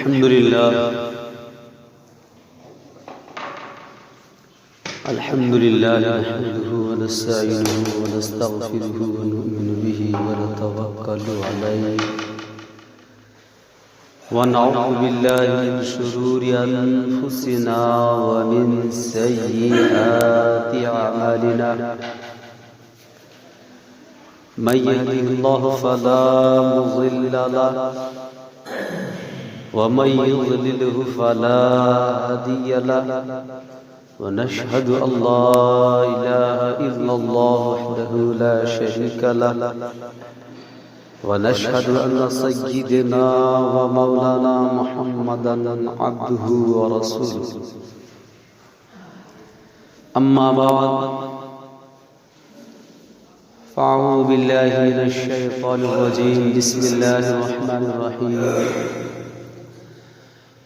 الحمد لله نحمده ونستعينه ونستغفره ونؤمن به ونتوكل عليه ونعوذ بالله من شرور أنفسنا ومن سيئات أعمالنا من يهده الله فلا مضل له ومن يضلله فلا هادي له ونشهد أن لا إله إلا الله وحده لا شريك له ونشهد أن سيدنا ومولانا محمدا عبده ورسوله أما بعد فأعوذ بالله من الشيطان الرجيم بسم الله الرحمن الرحيم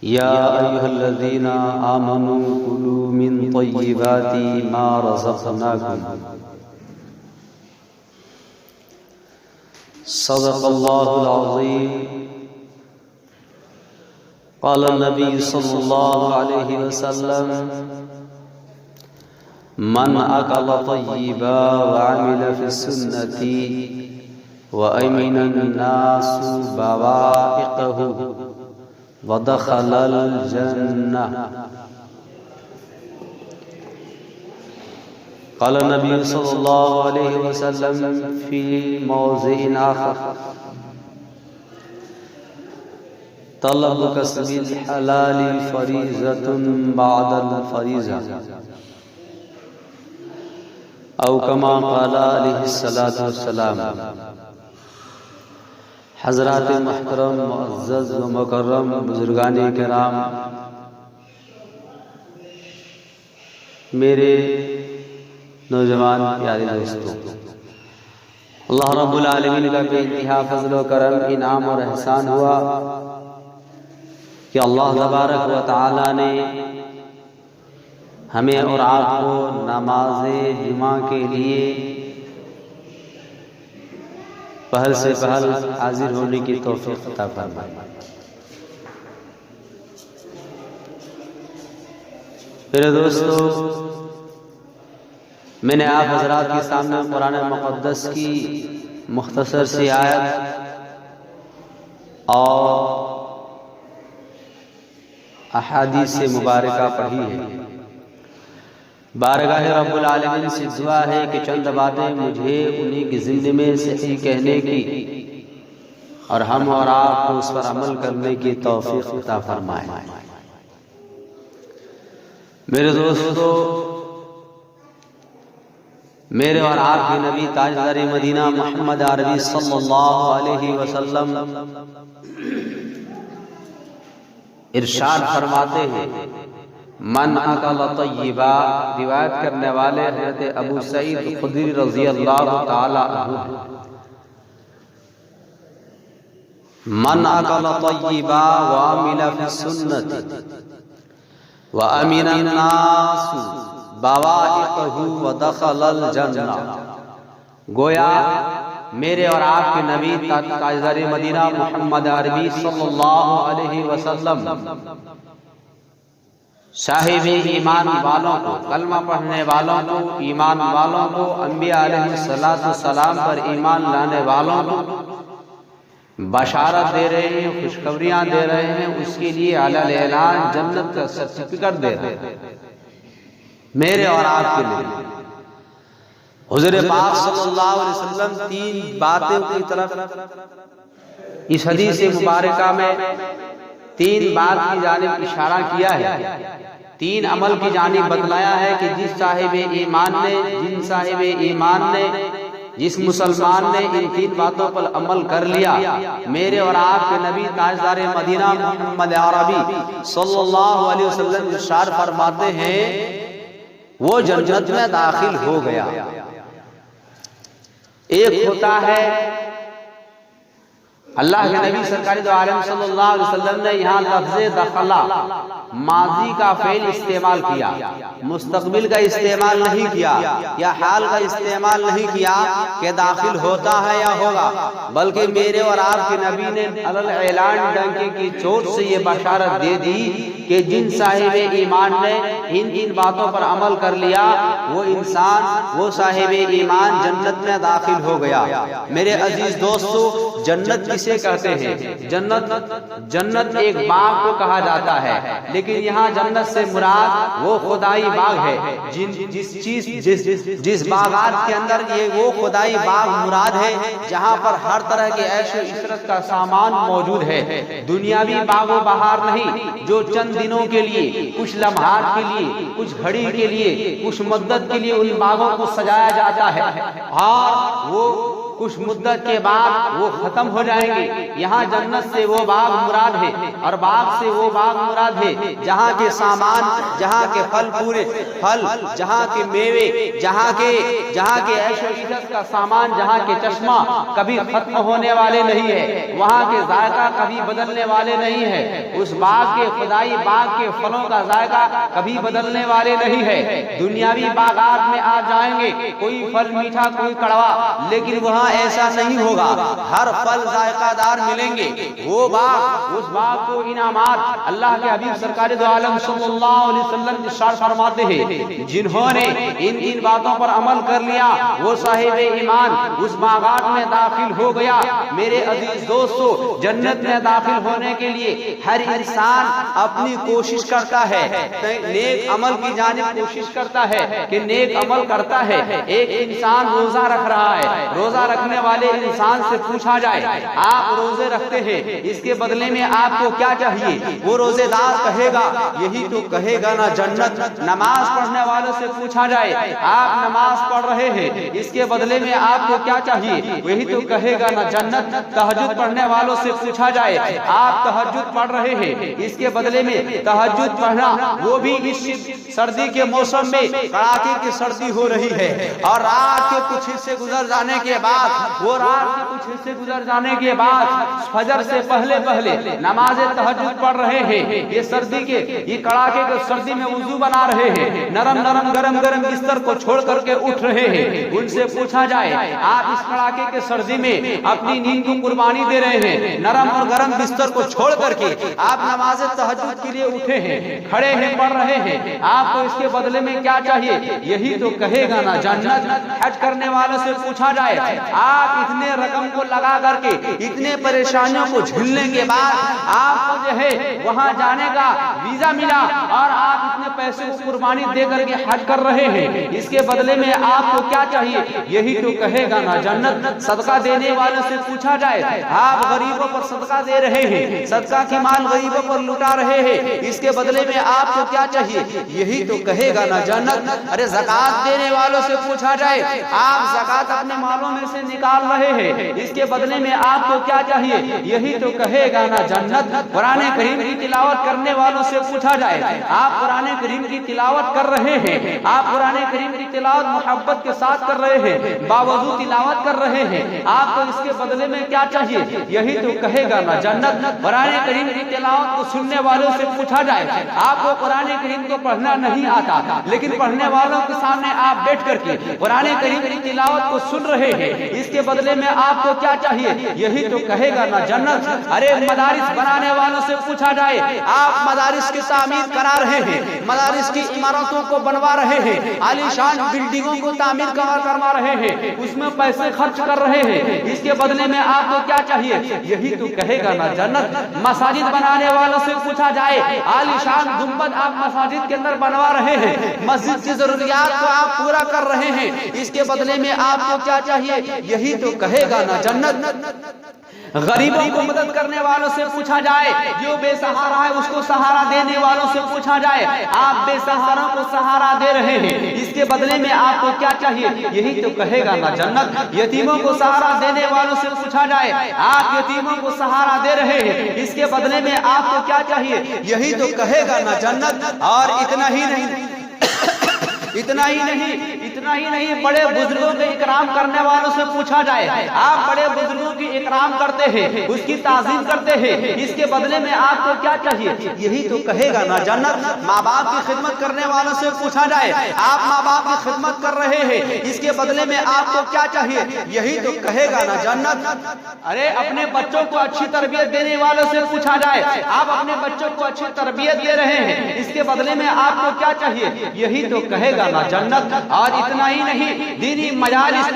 يا أيها الذين آمنوا كلوا من طيبات ما رزقناكم صدق الله العظيم قال النبي صلى الله عليه وسلم من أكل طيبا وعمل في السنة وأمن الناس بوائقه ودخل الجنة قال النبي صلى الله عليه وسلم في موضع آخر طلب كسب الحلال فريضة بعد الفريضة أو كما قال عليه الصلاة والسلام حضرات محترم معزز و مکرم بزرگان کرام، میرے نوجوان پیارے دوستوں، اللہ رب العالمین کا بے انتہا فضل و کرم، انعام اور احسان ہوا کہ اللہ تبارک و تعالی نے ہمیں اور آپ کو نماز جمعہ کے لیے پہل سے پہل حاضر ہونے کی توفیق عطا فرمائے۔ میرے دوستو، میں نے آپ حضرات کے سامنے قرآن مقدس کی مختصر سی آیت اور احادیث مبارکہ پڑھی ہے۔ بارگاہ رب العالمین سے دعا ہے کہ چند باتیں مجھے انہی کی ضمن میں صحیح کہنے کی اور ہم اور آپ کو اس پر عمل کرنے کی توفیق عطا فرمائے۔ میرے دوستو، میرے اور آپ کے نبی تاجدار مدینہ محمد عربی صلی اللہ علیہ وسلم ارشاد فرماتے ہیں، من اکل طیبا، روایت کرنے والے حضرت ابو سعید خدری رضی اللہ تعالی عنہ، من اکل طیبا وعمل فی السنت وامن الناس بوائقہ ودخل الجنہ۔ گویا میرے اور آپ کے نبی تاجدار مدینہ محمد عربی صلی اللہ علیہ وسلم صاحب ایمان والوں کو، کلمہ پڑھنے والوں کو، ایمان والوں کو، انبیاء علیہ السلام پر ایمان لانے والوں کو بشارت دے رہے ہیں، خوشخبریاں دے رہے ہیں، اس کے لیے علی الاعلان جنت کا سرٹیفکیٹ دے رہے ہیں۔ میرے اور آپ کے لیے حضور پاک صلی اللہ علیہ وسلم تین باتوں کی طرف اس حدیث مبارکہ میں تین بات کی جانب اشارہ کیا ہے، تین عمل کی جانب بتلایا ہے کہ جن صاحب ایمان نے جس مسلمان نے ان تین باتوں پر عمل کر لیا، میرے اور آپ کے نبی تاجدار مدینہ محمد عربی صلی اللہ علیہ وسلم ارشاد فرماتے ہیں وہ جنت میں داخل ہو گیا۔ ایک ہوتا ہے اللہ کے نبی سرکار دو عالم صلی اللہ علیہ وسلم نے یہاں لفظ دخلا ماضی کا فعل استعمال کیا، مستقبل کا استعمال نہیں کیا یا حال کا استعمال نہیں کیا کہ داخل ہوتا ہے یا ہوگا، بلکہ میرے اور آپ کے نبی نے علل اعلان ڈنکے کی چوٹ سے یہ بشارت دے دی کہ جن صاحب ایمان نے ان باتوں پر عمل کر لیا وہ انسان، وہ صاحب ایمان جنت میں داخل ہو گیا۔ میرے عزیز دوستو، جنت کسے کہتے ہیں؟ جنت ایک باغ کو کہا جاتا ہے، لیکن یہاں جنت سے مراد وہ خدائی باغ ہے، جس باغات کے اندر یہ وہ خدائی باغ مراد ہے جہاں پر ہر طرح کے عیش و عشرت کا سامان موجود ہے۔ دنیاوی باغ و بہار نہیں جو چند دنوں کے لیے، کچھ لمحات کے لیے، کچھ گھڑی کے لیے، کچھ مدت کے لیے ان باغوں کو سجایا جاتا ہے اور وہ کچھ مدت کے بعد وہ ختم ہو جائیں گے۔ یہاں جنت سے وہ باغ مراد ہے اور باغ سے وہ باغ مراد ہے جہاں کے سامان، جہاں کے پھل، پورے پھل، جہاں کے میوے، جہاں کے عیش و عشرت کا سامان، جہاں کے چشمہ کبھی ختم ہونے والے نہیں ہے، وہاں کے ذائقہ کبھی بدلنے والے نہیں ہے۔ اس باغ کے خدائی باغ کے پھلوں کا ذائقہ کبھی بدلنے والے نہیں ہے۔ دنیاوی باغات میں آپ جائیں گے، کوئی پھل میٹھا، کوئی کڑوا، لیکن وہاں ایسا نہیں ہوگا، ہر پھل ذائقہ دار ملیں گے۔ وہ باغ، اس باغ کو انعامات اللہ کے حبیب سرکار دو عالم صلی اللہ علیہ وسلم ارشاد فرماتے ہیں، جنہوں نے ان باتوں پر عمل کر لیا وہ صاحب ایمان اس باغات میں داخل ہو گیا۔ میرے عزیز دوستو، جنت میں داخل ہونے کے لیے ہر انسان اپنی کوشش کرتا ہے، نیک عمل کی جانب کوشش کرتا ہے کہ نیک عمل کرتا ہے۔ ایک انسان روزہ رکھ رہا ہے، روزہ رکھنے والے انسان سے پوچھا جائے آپ روزے رکھتے ہیں، اس کے بدلے میں آپ کو کیا چاہیے؟ وہ روزے دار کہے گا یہی تو کہے گا نا جنت۔ نماز پڑھنے والوں سے پوچھا جائے آپ نماز پڑھ رہے ہیں، اس کے بدلے میں آپ کو کیا چاہیے؟ وہی تو کہے گا نا جنت۔ تہجد پڑھنے والوں سے پوچھا جائے آپ تہجد پڑھ رہے ہیں، اس کے بدلے میں تہجد پڑھنا، وہ بھی اس سردی کے موسم میں کڑاکے کی سردی ہو رہی ہے اور رات کے کچھ حصے گزر جانے کے بعد، وہ رات کے کچھ حصے گزر جانے کے بعد فجر سے پہلے نماز تہجد پڑھ رہے ہیں، یہ سردی کے، یہ کڑاکے کے سردی میں وضو بنا رہے ہیں، نرم گرم بستر کو چھوڑ کر کے اٹھ رہے ہیں۔ ان سے پوچھا جائے آپ اس کڑاکے کے سردی میں اپنی نیند کو قربانی دے رہے ہیں، نرم اور گرم بستر کو چھوڑ کر کے آپ نماز تہجد کے لیے اٹھے ہیں، کھڑے ہیں، پڑھ رہے ہیں، آپ کو اس کے بدلے میں کیا چاہیے؟ یہی تو کہے گا نا جنت۔ حج کرنے والوں سے پوچھا جائے آپ اتنے رقم کو لگا کر کے، اتنے پریشانیوں کو جھیلنے کے بعد آپ کو جو ہے وہاں جانے کا ویزا ملا اور آپ اتنے پیسے کو قربانی دے کر کے حج کر رہے ہیں، اس کے بدلے میں آپ کو کیا چاہیے؟ یہی تو کہے گا نا جنت۔ صدقہ دینے والوں سے پوچھا جائے آپ غریبوں پر صدقہ دے رہے ہیں، صدقہ کی مال غریبوں پر لٹا رہے ہیں، اس کے بدلے میں آپ کو کیا چاہیے؟ یہی تو کہے گا نا جنت۔ ارے زکات دینے والوں سے پوچھا جائے آپ زکات اپنے مالوں میں سے نکال رہے ہیں، اس کے بدلے میں آپ کو کیا چاہیے؟ یہی تو کہے گا نا جنت۔ قرآن کریم کی تلاوت کرنے والوں سے پوچھا جائے آپ قرآن کریم کی تلاوت کر رہے ہیں، آپ قرآن کریم کی تلاوت محبت کے ساتھ کر رہے ہیں، باوضو تلاوت کر رہے ہیں، آپ کو اس کے بدلے میں کیا چاہیے؟ یہی تو کہے گا نا جنت۔ قرآن کریم کی تلاوت کو سننے والوں سے پوچھا جائے آپ کو قرآن کریم کو پڑھنا نہیں آتا، لیکن پڑھنے والوں کے سامنے آپ بیٹھ کر کے قرآن کریم کی تلاوت کو سن رہے ہیں، اس کے بدلے میں آپ کو کیا چاہیے؟ یہی تو کہے گا نا جنت۔ ارے مدارس بنانے والوں سے پوچھا جائے آپ مدارس کی تعمیر کرا رہے ہیں، مدارس کی عمارتوں کو بنوا رہے ہیں، عالی شان بلڈنگوں کو تعمیر کروا رہے ہیں، اس میں پیسے خرچ کر رہے ہیں، اس کے بدلے میں آپ کو کیا چاہیے؟ یہی تو کہے گا نا جنت۔ مساجد بنانے والوں سے پوچھا جائے عالی شان گنبد آپ مساجد کے اندر بنوا رہے ہیں، مسجد کی ضروریات کو آپ پورا کر رہے ہیں، اس کے بدلے میں آپ کو کیا چاہیے؟ یہی تو کہے گا نا جنت۔ غریبوں کو مدد کرنے والوں سے پوچھا جائے جو بے سہارا ہے اس کو سہارا دینے والوں سے پوچھا جائے آپ بے سہاروں کو سہارا دے رہے ہیں، اس کے بدلے میں آپ کو کیا چاہیے؟ یہی تو کہے گا نا جنت۔ یتیموں کو سہارا دینے والوں سے پوچھا جائے آپ یتیموں کو سہارا دے رہے ہیں، اس کے بدلے میں آپ کو کیا چاہیے؟ یہی تو کہے گا نا جنت۔ اور اتنا ہی نہیں اتنا ہی نہیں، بڑے بزرگوں کے اکرام کرنے والوں سے پوچھا جائے آپ بڑے بزرگوں کی اکرام کرتے ہیں، اس کی تعظیم کرتے ہیں، اس کے بدلے میں آپ کو کیا چاہیے؟ یہی تو کہے گا نا جنت۔ ماں باپ کی خدمت کرنے والوں سے پوچھا جائے آپ ماں باپ کی خدمت کر رہے ہیں، اس کے بدلے میں آپ کو کیا چاہیے؟ یہی تو کہے گا نا جنت۔ ارے اپنے بچوں کو اچھی تربیت دینے والوں سے پوچھا جائے آپ اپنے بچوں کو اچھی تربیت دے رہے ہیں، اس کے بدلے میں آپ کو کیا چاہیے؟ یہی تو کہے گا نا جنت۔ اور اتنا ہی نہیں، دینی مجالس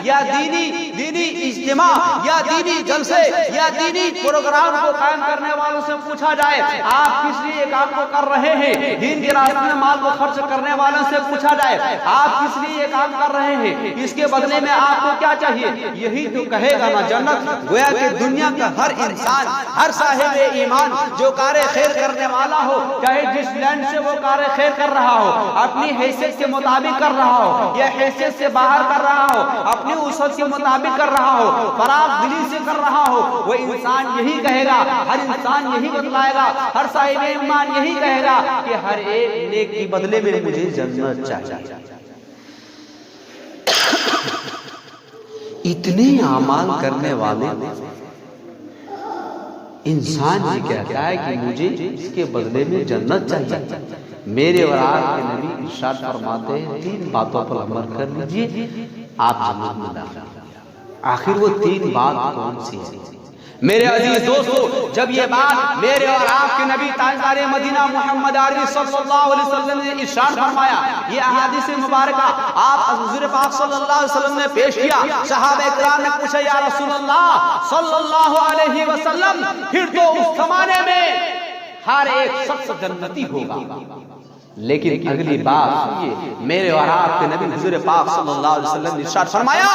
یا دینی اجتماع یا دینی جلسے یا دینی پروگرام کو قائم کرنے والوں سے پوچھا جائے آپ کس لیے کام کو کر رہے ہیں، دین کے راستے میں مال کو خرچ کرنے والوں سے پوچھا جائے آپ کس لیے یہ کام کر رہے ہیں، اس کے بدلے میں آپ کو کیا چاہیے؟ یہی تو کہے گا نا جنت۔ گویا کہ دنیا کا ہر انسان، ہر صاحب ایمان جو کار خیر کرنے والا ہو، چاہے جس لینڈ سے وہ کار خیر کر رہا ہو، اپنی حیثیت کے مطابق کر رہا ہو یا حیثیت سے باہر کر رہا ہو، اپنی وسعت کے مطابق کر رہا ہو، فراغ دلی سے کر رہا ہو، وہ انسان یہی کہے گا، ہر انسان یہی بتلائے گا، ہر صاحب ایمان یہی کہے گا کہ ہر ایک نیک کے بدلے میں مجھے جنت چاہیے۔ اتنے اعمال کرنے والے انسان یہ کہتا ہے کہ مجھے اس کے بدلے میں جنت چاہیے۔ میرے اور آپ کے نبی ارشاد فرماتے ہیں 3 باتوں پر عمل کر لیجئے آپ جنت میں داخل۔ آخر وہ 3 بات کون سی ہیں؟ میرے عزیز دوستو، جب یہ بات میرے اور آپ کے نبی تاجدار مدینہ محمد عربی صلی اللہ علیہ وسلم نے ارشاد فرمایا، یہ احادیث مبارکہ آپ حضور پاک صلی اللہ علیہ وسلم نے پیش کیا، صحابہ کرام نے پوچھا یا رسول اللہ صلی اللہ علیہ وسلم پھر تو اس زمانے میں ہر ایک شخص جنتی ہوگا، لیکن اگلی بات سنیے، میرے اور آپ کے نبی حضور پاک صلی اللہ علیہ وسلم نے ارشاد فرمایا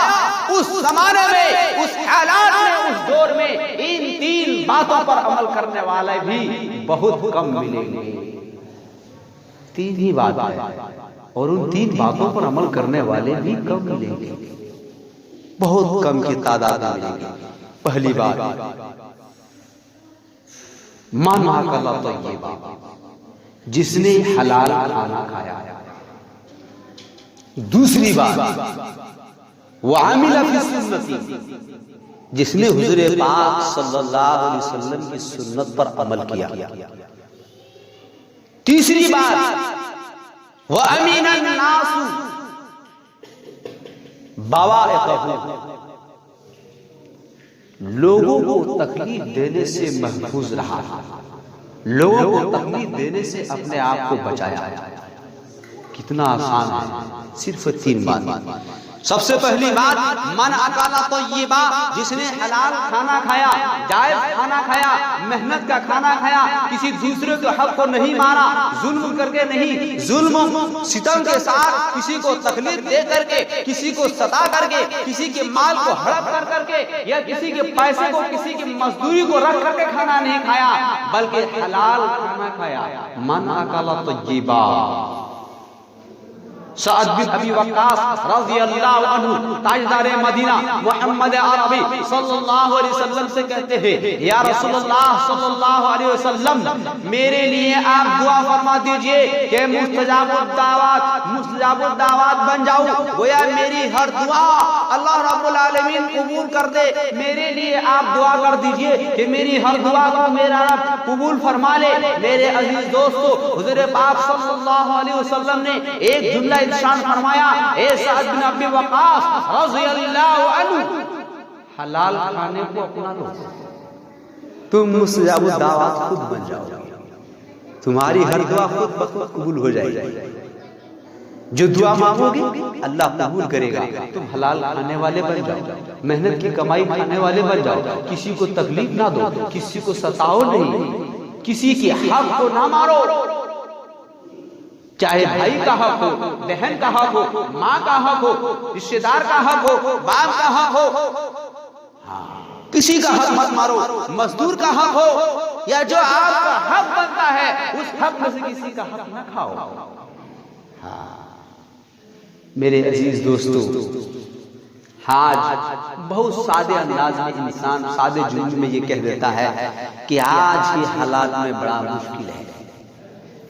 اس زمانے میں، اس حالات میں، اس دور میں ان 3 باتوں پر عمل کرنے والے بھی بہت کم ملیں گے۔ 3 ہی بات ہے اور ان 3 باتوں پر عمل کرنے والے بھی کم ملیں گے، بہت کم کی تعداد ملیں گے۔ پہلی بات من اکل طیبا، جس نے حلال کھانا کھایا۔ دوسری بات وعمل فی سنتی، جس نے حضور پاک صلی اللہ علیہ وسلم کی سنت پر عمل کیا۔ تیسری بات وامن الناس بوائقہ، لوگوں کو تکلیف دینے سے محفوظ رہا، لوگوں کو تکلیف دینے سے اپنے آپ کو بچایا۔ کتنا آسان ہے، صرف 3 بات۔ سب سے پہلی بات من اکل طیبا، جس نے حلال کھانا کھایا، جائز کھانا کھایا، محنت کا کھانا کھایا، کسی دوسرے کے حق کو نہیں مارا، ظلم کر کے نہیں، ظلم ستم کے ساتھ کسی کو تکلیف دے کر کے، کسی کو ستا کر کے، کسی کے مال کو ہڑپ کر کے یا کسی کے پیسے کو، کسی کی مزدوری کو رکھ کر کے کھانا نہیں کھایا، بلکہ حلال کھانا کھایا۔ من اکل طیبا۔ سعد بن ابی وقاص رضی اللہ عنہ تاجدار مدینہ محمد عربی صلی اللہ علیہ وسلم سے کہتے ہیں یا رسول اللہ صلی اللہ علیہ وسلم میرے لیے آپ دعا فرما دیجئے کہ مستجاب الدعوات بن جاؤں، گویا میری ہر دعا اللہ رب العالمین قبول کر دے۔ میرے لیے آپ دعا کر دیجئے کہ میری ہر دعا کو میرا رب قبول فرما لے۔ میرے عزیز دوستو، حضور پاک صلی اللہ علیہ وسلم نے ایک جملہ ارشاد فرمایا، اے سعد بن ابی وقاص رضی اللہ عنہ، حلال کھانے کو اپنا لو، تم مستجاب الدعوات خود بن جاؤ، تمہاری ہر دعا خود بخود قبول ہو جائے گی۔ جو دعا مانگو گے اللہ قبول کرے گا۔ تم حلال کھانے والے بن جاؤ، محنت کی کمائی کھانے والے بن جاؤ، کسی کو تکلیف نہ دو، کسی کو ستاؤ نہیں، کسی کے حق کو نہ مارو، چاہے بھائی کا حق ہو، بہن کا حق ہو، ماں کا حق ہو، رشتہ دار کا حق ہو، باپ کا حق ہو، کسی کا حق مت مارو، مزدور کا حق ہو یا جو آپ کا حق بنتا ہے اس حق میں سے کسی کا حق نہ کھاؤ۔ میرے عزیز دوستو، آج بہت سادے انداز میں انسان سادے جملے میں یہ کہہ دیتا ہے کہ آج کے حالات میں بڑا مشکل ہے،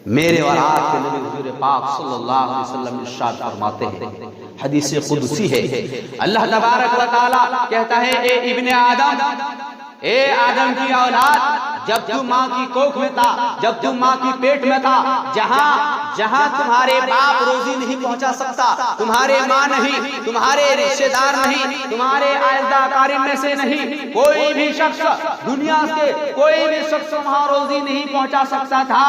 میرے اور آپ کے نبی حضور پاک صلی اللہ علیہ وسلم ارشاد فرماتے ہیں، حدیث قدسی ہے، اللہ تبارک و تعالی کہتا ہے اے ابن آدم، اے آدم کی اولاد، جب تم ماں کی کوکھ میں تھا، جب تم ماں کی پیٹ میں تھا، جہاں تمہارے باپ روزی نہیں پہنچا سکتا، تمہارے ماں نہیں، تمہارے رشتے دار نہیں، تمہارے آئندہ اقارب میں سے نہیں، کوئی بھی شخص دنیا کے کوئی بھی شخص وہاں روزی نہیں پہنچا سکتا تھا،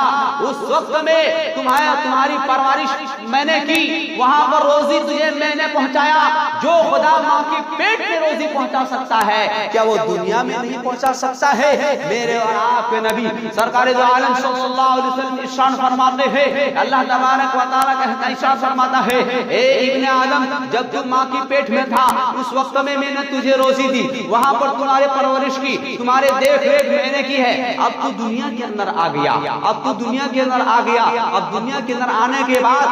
اس وقت میں تمہاری پرورش میں نے کی، وہاں پر روزی تجھے میں نے پہنچایا۔ جو خدا ماں کی پیٹ میں روزی پہنچا سکتا ہے، کیا وہ دنیا میں نہیں پہنچا سکتا ہے؟ میرے اور آپ کے نبی سرکار دو عالم صلی اللہ علیہ وسلم ارشاد فرماتے ہیں، اللہ تبارک و تعالیٰ کا ارشاد فرماتا ہے، اے ابن آدم، جب تم ماں کی پیٹ میں تھا اس وقت میں نے تجھے روزی دی، وہاں پر تمہارے پرورش کی، تمہارے دیکھ ریکھ میں نے کی ہے۔ اب تو دنیا کے اندر آ گیا، اب تو دنیا کے اندر آ گیا، اب دنیا کے اندر آنے کے بعد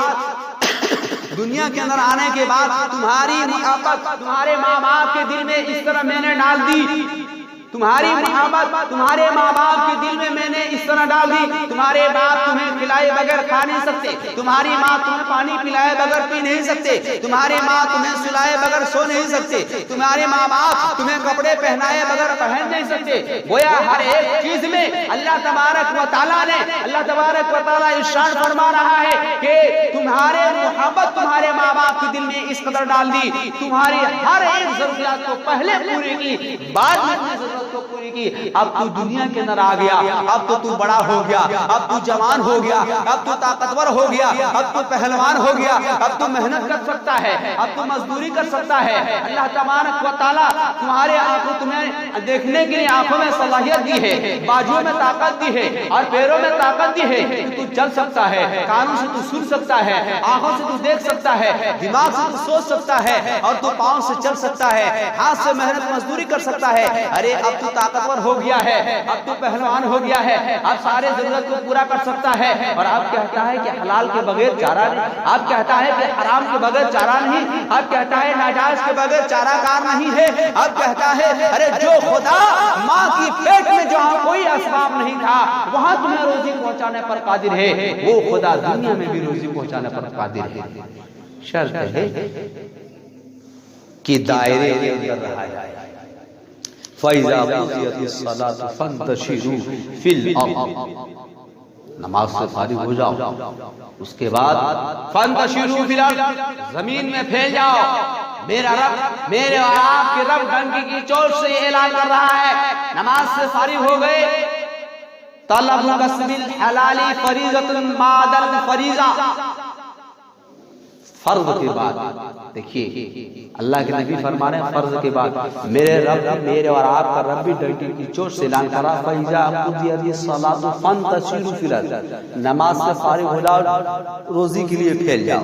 تمہاری محبت تمہارے ماں باپ کے دل میں اس طرح میں نے ڈال دی، تمہاری محبت تمہارے ماں باپ کے دل میں نے اس طرح ڈال دی، تمہارے باپ تمہیں کھلائے بغیر کھا نہیں سکتے، تمہاری ماں تمہیں پانی پلائے بغیر پی نہیں سکتے، تمہاری ماں تمہیں سلائے بغیر سو نہیں سکتے، تمہارے ماں باپ تمہیں کپڑے پہنائے بغیر پہن نہیں سکتے۔ گویا ہر ایک چیز میں اللہ تبارک و تعالیٰ ارشاد فرما رہا ہے کہ تمہارے محبت تمہارے ماں باپ کے دل میں اس قدر ڈال دی، تمہاری ہر ایک ضروریات کو پہلے پوری کی، بعد میں کو پوری کی۔ اب تو دنیا کے اندر آ گیا، اب تو بڑا ہو گیا، اب تو جوان ہو گیا، اب تو طاقتور ہو گیا، اب تو پہلوان ہو گیا، اب تو محنت کر سکتا ہے، اب تو مزدوری کر سکتا ہے۔ اللہ تبارک و تعالیٰ تمہارے آنکھوں تمہیں دیکھنے کے لیے آنکھوں میں صلاحیت دی ہے، بازوؤں میں طاقت دی ہے اور پیروں میں طاقت دی ہے، تو چل سکتا ہے، کانوں سے تو سن سکتا ہے، آنکھوں سے تو دیکھ سکتا ہے، دماغ سے تو سوچ سکتا ہے، اور تو پاؤں سے چل سکتا ہے، ہاتھ سے محنت مزدوری کر سکتا ہے۔ ارے اب تو طاقتور ہو گیا ہے، اب تو پہلوان ہو گیا ہے، اب سارے ضرورت کو پورا کر سکتا ہے، اور اب کہتا ہے کہ حلال کے بغیر چارہ نہیں، اب کہتا ہے کہ حرام کے بغیر چارہ نہیں، اب کہتا ہے ناجائز کے بغیر چارہ کار نہیں ہے، اب کہتا ہے ارے جو خدا ماں کی پیٹ میں جہاں کوئی اسباب نہیں تھا وہاں تمہیں روزی پہنچانے پر قادر ہے، وہ خدا دنیا میں بھی روزی پہنچانے پر قادر ہے۔ شرط ہے کہ دائرے کے اندر رہا جائے۔ فَإِذَا قُضِيَتِ الصَّلَاةُ فَانتَشِرُوا فِي الْأَرْضِ، نماز سے فارغ ہو جاؤ، اس کے بعد فَانتَشِرُوا فِي الْأَرْضِ، زمین میں پھیل جاؤ۔ میرا رب، میرے اور آپ کے رب ڈنکی کی چوٹ سے اعلان کر رہا ہے، نماز سے فارغ ہو گئے، طلب کسب الحلال فریضۃ بعد الفریضہ، فرض کے بعد دیکھیے اللہ کے نبی فرما رہے ہیں فرض کے بعد میرے رب، میرے اور آپ کا رب بھی ڈنکی کی چوٹ سے اعلان کرا، فَإِذَا قُضِيَتِ الصَّلَاةُ فَانتَشِرُوا فِي الْأَرْضِ، نماز سے فارغ ہو جاؤ، روزی کے لیے پھیل جاؤ۔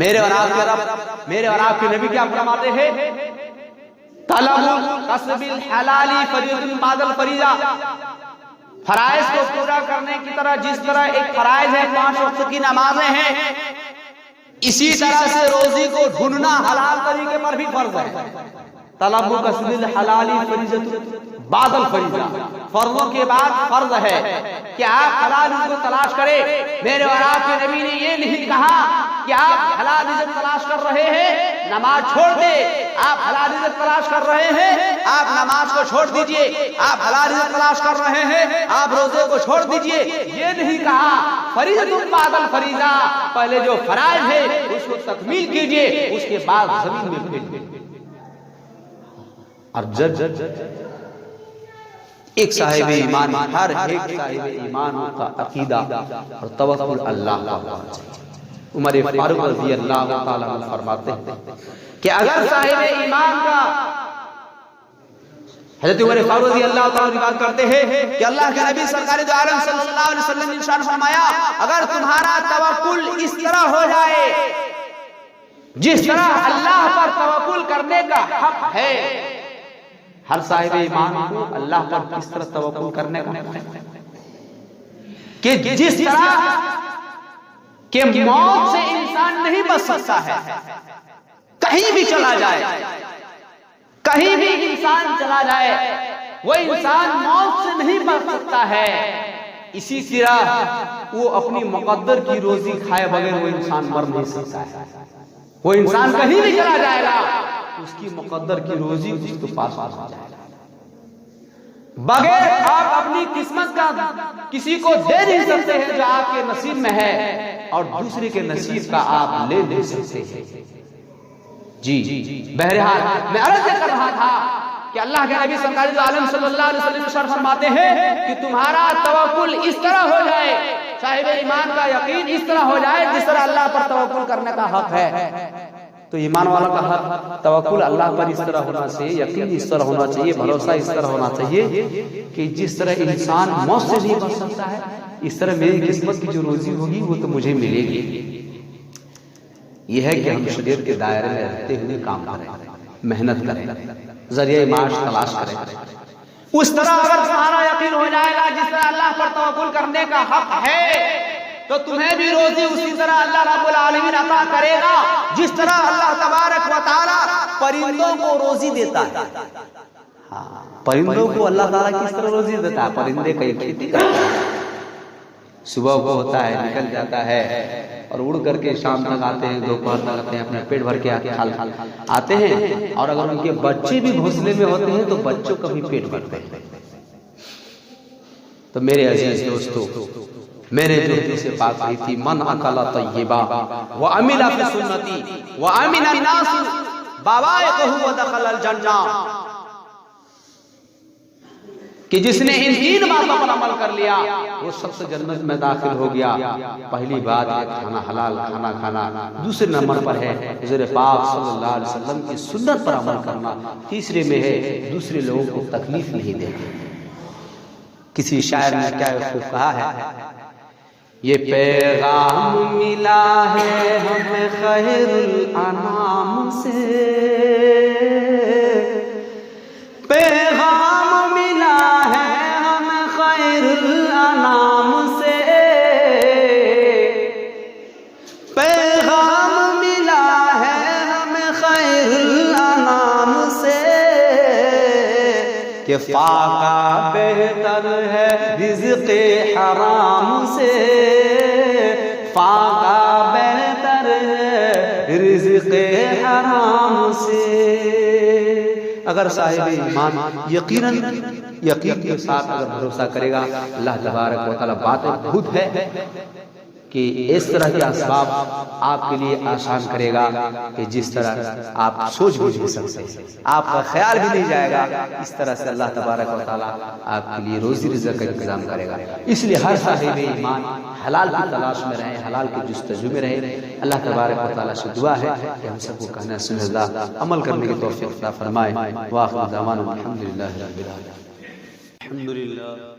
میرے اور آپ کے رب، میرے اور آپ کے نبی کیا فرماتے ہیں؟ طلب کسب الحلال فریضۃ بعد الفریضہ، فرائض کو پورا کرنے کی طرح جس طرح ایک فرائض ہے 5 وقت کی نمازیں ہیں، اسی طرح سے روزی کو ڈھونڈنا حلال طریقے پر بھی فرض ہے۔ طلب کسب الحلال فریضۃ بعد الفریضہ، فرضوں کے بعد فرض ہے کہ آپ حلال رزق کو تلاش کریں۔ میرے اور آپ کے نبی نے یہ نہیں کہا کہ آپ حلال رزق تلاش کر رہے ہیں نماز چھوڑ دیں، آپ حلال رزق تلاش کر رہے ہیں آپ نماز کو چھوڑ دیجئے، آپ حلال رزق تلاش کر رہے ہیں آپ روزے کو چھوڑ دیجئے، یہ نہیں کہا۔ فریضۃ بعد الفریضہ، پہلے جو فرائض ہے اس کو تکمیل کیجئے، اس کے بعد زمین میں پھیلیے۔ اور جب ایک صاحب ایمان، ہر ایک صاحب ایمان کا عقیدہ اور توکل اللہ کا ہونا چاہیے۔ عمر فاروق رضی اللہ تعالیٰ عنہ فرماتے ہیں کہ اگر صاحب ایمان کا، حضرت عمر فاروق رضی اللہ تعالیٰ عنہ بات کرتے ہیں کہ اللہ کے نبی سرکار دو عالم صلی اللہ علیہ وسلم نے ارشاد فرمایا اگر تمہارا توکل اس طرح ہو جائے جس طرح اللہ پر توکل کرنے کا حق ہے، ہر صاحب ایمان کو اللہ پر کس طرح توکل کرنے کا حق ہے کہ جس طرح کہ موت سے انسان نہیں بچ سکتا ہے، کہیں بھی چلا جائے، کہیں بھی انسان چلا جائے وہ انسان موت سے نہیں بچ سکتا ہے، اسی طرح وہ اپنی مقدر کی روزی کھائے بغیر وہ انسان مر نہیں سکتا ہے. وہ انسان کہیں بھی چلا جائے گا اس کی مقدر کی روزی اس کے پاس آ جائے گا. بغیر آپ اپنی قسمت کا کسی کو دے نہیں سکتے ہیں جو آپ کے نصیب میں ہے، اور دوسرے کے نصیب کا آپ لے نہیں سکتے ہیں. جی بہرحال میں عرض کر رہا تھا کہ اللہ کے نبی سرکار عالم صلی اللہ علیہ وسلم ارشاد فرماتے ہیں کہ تمہارا توکل اس طرح ہو جائے، صاحب ایمان کا یقین اس طرح ہو جائے جس طرح اللہ پر توکل کرنے کا حق ہے. تو ایمان والا کا حق توکل اللہ پر اس طرح ہونا چاہیے، یقین اس طرح ہونا چاہیے، بھروسہ اس طرح ہونا چاہیے کہ جس طرح انسان موت سے نہیں بچ سکتا ہے اس طرح میری قسمت کی جو روزی ہوگی وہ تو مجھے ملے گی. یہ ہے کہ ہم شریعت کے دائرے میں رہتے ہوئے کام کریں، محنت کریں، ذریعہ معاش تلاش کریں. اس طرح اگر تمہارا یقین ہو جائے گا جس طرح اللہ پر توکل کرنے کا حق ہے تو تمہیں بھی روزی اسی طرح اللہ رب العالمین عطا کرے گا جس طرح اللہ تبارک و تعالی پرندوں کو روزی دیتا ہے. پرندوں کو اللہ تعالیٰ کس طرح روزی دیتا ہے؟ پرندے کئی کھیتی کرتے ہیں، صبح کو ہوتا ہے نکل جاتا ہے اور اڑ کر کے شام تک آتے ہیں، دوپہر تک آتے ہیں، اپنا پیٹ بھر کے آتے ہیں. اور اگر ان کے بچے بھی گھونسلے میں ہوتے ہیں تو بچوں کا بھی پیٹ بھرتے ہیں. تو میرے عزیز دوستو، میرے جو حدیث پاک آئی تھی من اکل طیبا وعمل فی سنتی وامن الناس بوائقہ ودخل الجنہ، کہ جس نے ان تین باتوں پر عمل کر لیا وہ سب سے جنت میں داخل ہو گیا. پہلی بات ہے کھانا حلال کھانا کھانا، دوسرے نمبر پر ہے حضور پاک صلی اللہ علیہ وسلم کی سنت پر عمل کرنا، تیسرے میں ہے دوسرے لوگوں کو تکلیف نہیں دینا. کسی شاعر نے کیا اس کو کہا ہے، یہ پیغام ملا ہے ہمیں خیر الانام سے، پیغام ملا ہے ہمیں خیر الانام سے، پیغام ملا ہے ہمیں خیر الانام سے، کہ فاقہ بہتر ہے رزق حرام سے، فاقہ بہتر ہے رزق حرام سے. اگر صاحب ایمان یقین کے ساتھ اگر بھروسہ کرے گا اللہ تبارک و تعالی بات خود ہے کہ اس طرح کے اسباب آپ کے لیے آسان کرے گا کہ جس طرح آپ سوچ بھی نہیں سکتے، آپ کا خیال بھی نہیں جائے گا. اس طرح سے اللہ تبارک و تعالیٰ آپ کے لیے روزی رزق کا انتظام کرے گا. اس لیے ہر صاحب ایمان حلال کی تلاش میں رہے، حلال کی جستجو میں رہے. اللہ تبارک و تعالیٰ سے دعا ہے کہ ہم سب کو کہنا سن اللہ عمل کرنے کی توفیق عطا فرمائے. وآخر دعوانا الحمدللہ رب العالمین. الحمدللہ.